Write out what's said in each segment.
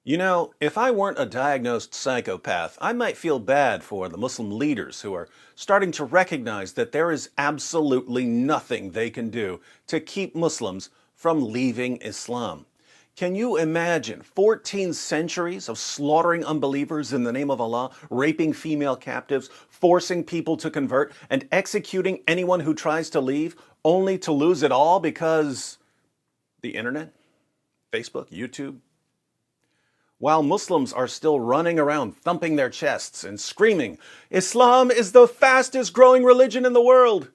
You know, if I weren't a diagnosed psychopath, I might feel bad for the Muslim leaders who are starting to recognize that there is absolutely nothing they can do to keep Muslims from leaving Islam. Can you imagine 14 centuries of slaughtering unbelievers in the name of Allah, raping female captives, forcing people to convert, and executing anyone who tries to leave, only to lose it all because the internet, Facebook, YouTube? While Muslims are still running around thumping their chests and screaming, Islam is the fastest growing religion in the world,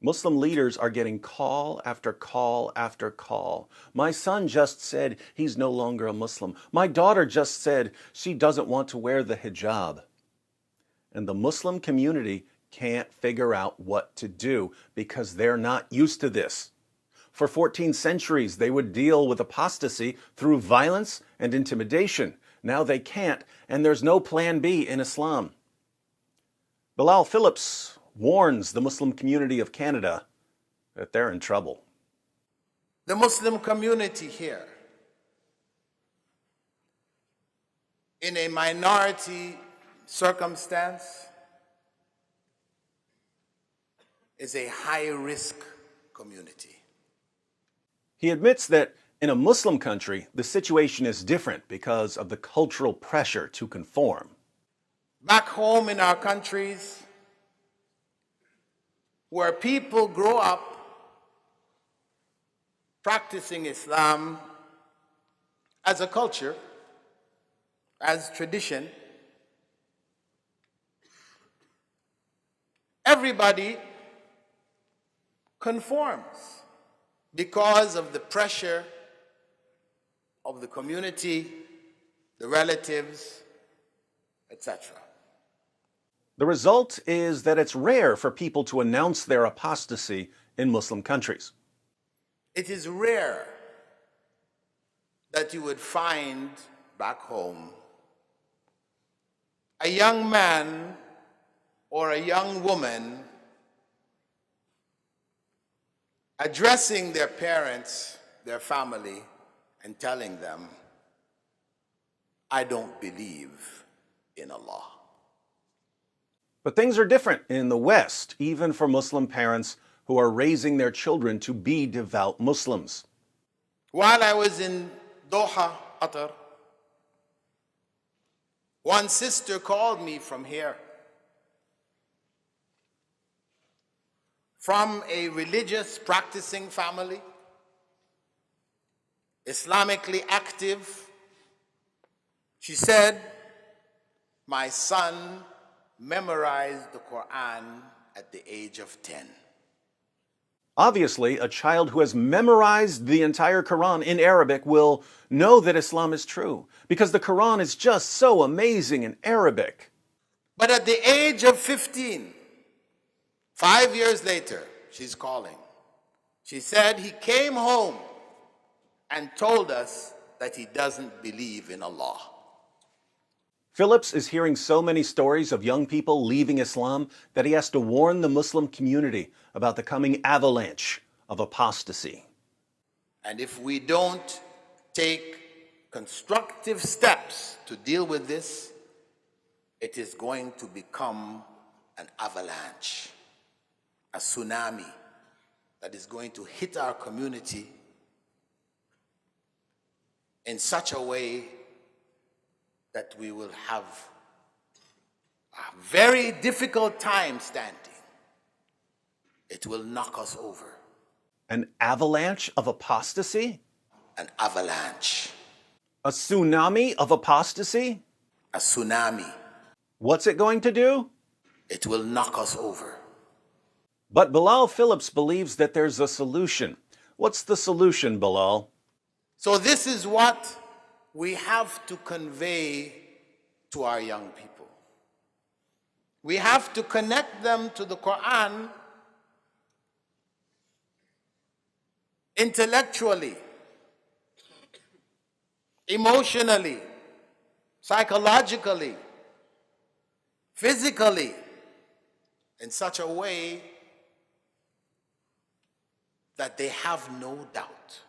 Muslim leaders are getting call after call after call. My son just said he's no longer a Muslim. My daughter just said she doesn't want to wear the hijab. And the Muslim community can't figure out what to do because they're not used to this. For 14 centuries, they would deal with apostasy through violence and intimidation. Now they can't, and there's no plan B in Islam. Bilal Phillips warns the Muslim community of Canada that they're in trouble. The Muslim community here, in a minority circumstance, is a high-risk community. He admits that in a Muslim country, the situation is different because of the cultural pressure to conform. Back home in our countries, where people grow up practicing Islam as a culture, as tradition, everybody conforms because of the pressure of the community, the relatives, etc. The result is that it's rare for people to announce their apostasy in Muslim countries. It is rare that you would find back home a young man or a young woman addressing their parents, their family, and telling them, I don't believe in Allah. But things are different in the West, even for Muslim parents who are raising their children to be devout Muslims. While I was in Doha, Qatar, one sister called me from here, from a religious practicing family, Islamically active. She said, my son memorized the Quran at the age of 10. Obviously, a child who has memorized the entire Quran in Arabic will know that Islam is true, because the Quran is just so amazing in Arabic. But at the age of 15, 5 years later, she's calling. She said he came home and told us that he doesn't believe in Allah. Phillips is hearing so many stories of young people leaving Islam that he has to warn the Muslim community about the coming avalanche of apostasy. And if we don't take constructive steps to deal with this, it is going to become an avalanche, a tsunami that is going to hit our community in such a way that we will have a very difficult time standing. It will knock us over. An avalanche of apostasy? An avalanche. A tsunami of apostasy? A tsunami. What's it going to do? It will knock us over. But Bilal Phillips believes that there's a solution. What's the solution, Bilal? So this is what we have to convey to our young people. We have to connect them to the Quran intellectually, emotionally, psychologically, physically, in such a way that they have no doubt.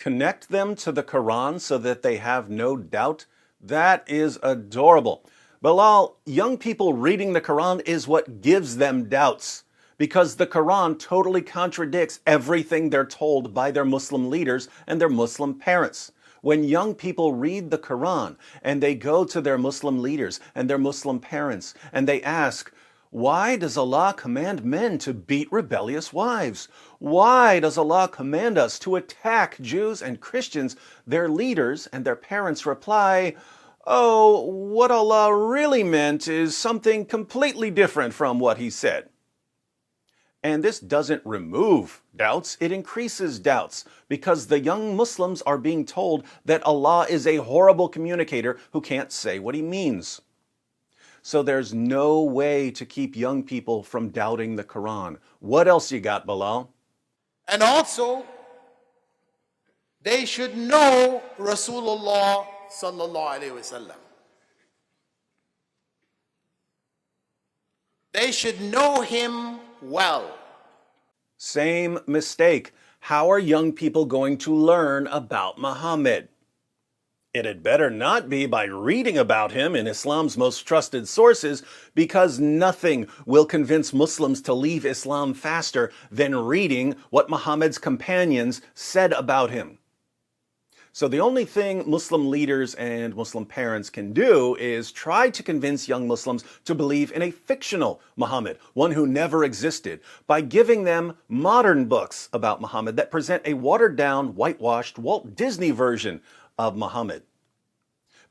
Connect them to the Quran so that they have no doubt. That is adorable. Bilal, young people reading the Quran is what gives them doubts, because the Quran totally contradicts everything they're told by their Muslim leaders and their Muslim parents. When young people read the Quran and they go to their Muslim leaders and their Muslim parents and they ask, why does Allah command men to beat rebellious wives? Why does Allah command us to attack Jews and Christians? Their leaders and their parents reply, oh, what Allah really meant is something completely different from what He said. And this doesn't remove doubts, it increases doubts, because the young Muslims are being told that Allah is a horrible communicator who can't say what He means. So there's no way to keep young people from doubting the Quran. What else you got, Bilal? And also, they should know Rasulullah sallallahu alaihi wasallam. They should know him well. Same mistake. How are young people going to learn about Muhammad? It had better not be by reading about him in Islam's most trusted sources, because nothing will convince Muslims to leave Islam faster than reading what Muhammad's companions said about him. So the only thing Muslim leaders and Muslim parents can do is try to convince young Muslims to believe in a fictional Muhammad, one who never existed, by giving them modern books about Muhammad that present a watered-down, whitewashed Walt Disney version of Muhammad.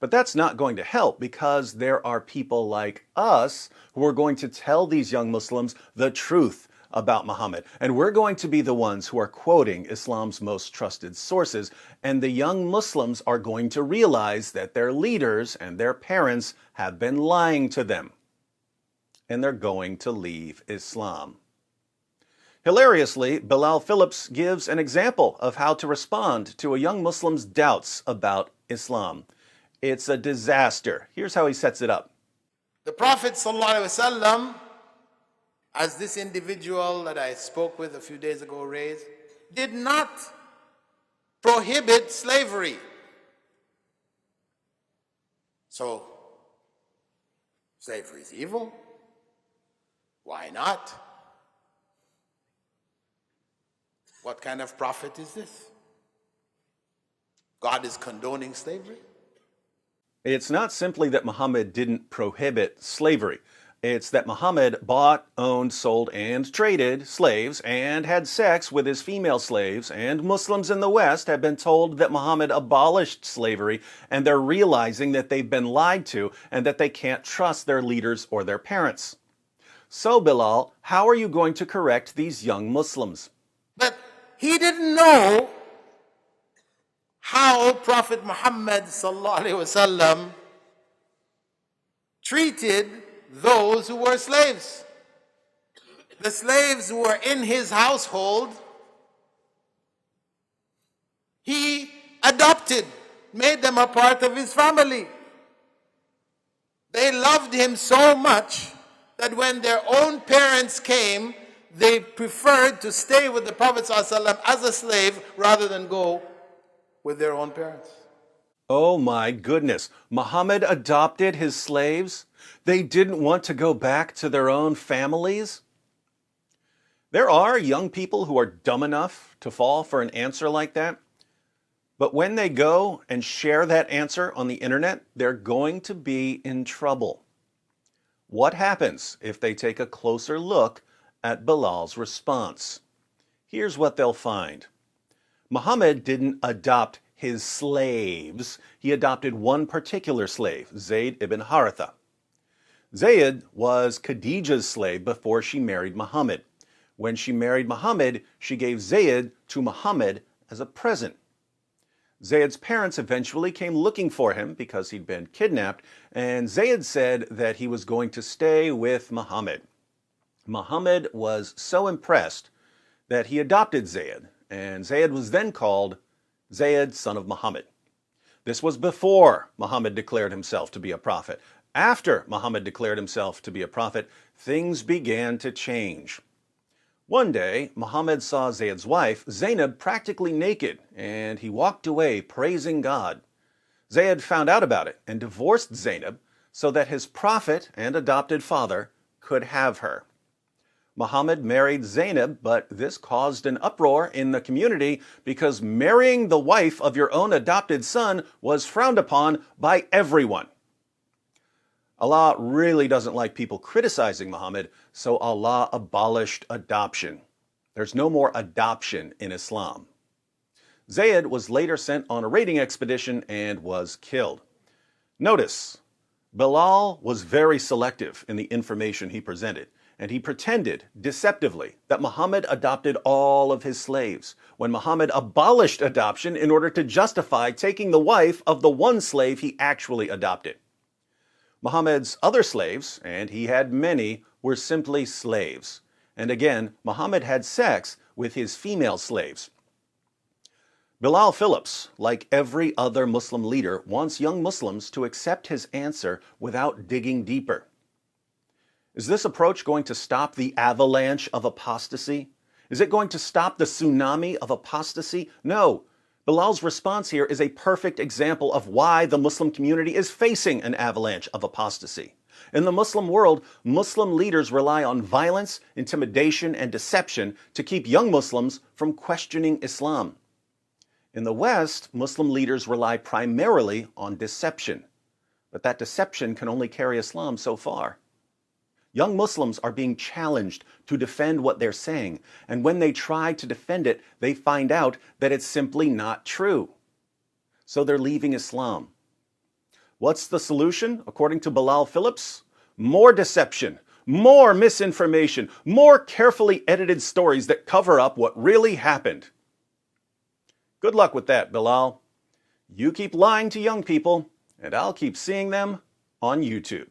But that's not going to help, because there are people like us who are going to tell these young Muslims the truth about Muhammad. And we're going to be the ones who are quoting Islam's most trusted sources. And the young Muslims are going to realize that their leaders and their parents have been lying to them. And they're going to leave Islam. Hilariously, Bilal Phillips gives an example of how to respond to a young Muslim's doubts about Islam. It's a disaster. Here's how he sets it up. The Prophet ﷺ, as this individual that I spoke with a few days ago raised, did not prohibit slavery. So, slavery is evil. Why not? What kind of prophet is this? God is condoning slavery? It's not simply that Muhammad didn't prohibit slavery. It's that Muhammad bought, owned, sold, and traded slaves and had sex with his female slaves, and Muslims in the West have been told that Muhammad abolished slavery, and they're realizing that they've been lied to and that they can't trust their leaders or their parents. So, Bilal, how are you going to correct these young Muslims? But he didn't know how Prophet Muhammad sallallahu alaihi wasallam treated those who were slaves. The slaves who were in his household, he adopted, made them a part of his family. They loved him so much that when their own parents came, they preferred to stay with the Prophet ﷺ as a slave rather than go with their own parents. Oh my goodness, Muhammad adopted his slaves? They didn't want to go back to their own families? There are young people who are dumb enough to fall for an answer like that. But when they go and share that answer on the internet, they're going to be in trouble. What happens if they take a closer look at Bilal's response? Here's what they'll find. Muhammad didn't adopt his slaves. He adopted one particular slave, Zayd ibn Haritha. Zayd was Khadija's slave before she married Muhammad. When she married Muhammad, she gave Zayd to Muhammad as a present. Zayd's parents eventually came looking for him because he'd been kidnapped, and Zayd said that he was going to stay with Muhammad. Muhammad was so impressed that he adopted Zayd, and Zayd was then called Zayd, son of Muhammad. This was before Muhammad declared himself to be a prophet. After Muhammad declared himself to be a prophet, things began to change. One day, Muhammad saw Zayed's wife, Zainab, practically naked, and he walked away praising God. Zayed found out about it and divorced Zainab so that his prophet and adopted father could have her. Muhammad married Zainab, but this caused an uproar in the community because marrying the wife of your own adopted son was frowned upon by everyone. Allah really doesn't like people criticizing Muhammad, so Allah abolished adoption. There's no more adoption in Islam. Zayed was later sent on a raiding expedition and was killed. Notice, Bilal was very selective in the information he presented, and he pretended deceptively that Muhammad adopted all of his slaves, when Muhammad abolished adoption in order to justify taking the wife of the one slave he actually adopted. Muhammad's other slaves, and he had many, were simply slaves. And again, Muhammad had sex with his female slaves. Bilal Phillips, like every other Muslim leader, wants young Muslims to accept his answer without digging deeper. Is this approach going to stop the avalanche of apostasy? Is it going to stop the tsunami of apostasy? No. Bilal's response here is a perfect example of why the Muslim community is facing an avalanche of apostasy. In the Muslim world, Muslim leaders rely on violence, intimidation, and deception to keep young Muslims from questioning Islam. In the West, Muslim leaders rely primarily on deception. But that deception can only carry Islam so far. Young Muslims are being challenged to defend what they're saying, and when they try to defend it, they find out that it's simply not true. So they're leaving Islam. What's the solution, according to Bilal Phillips? More deception, more misinformation, more carefully edited stories that cover up what really happened. Good luck with that, Bilal. You keep lying to young people, and I'll keep seeing them on YouTube.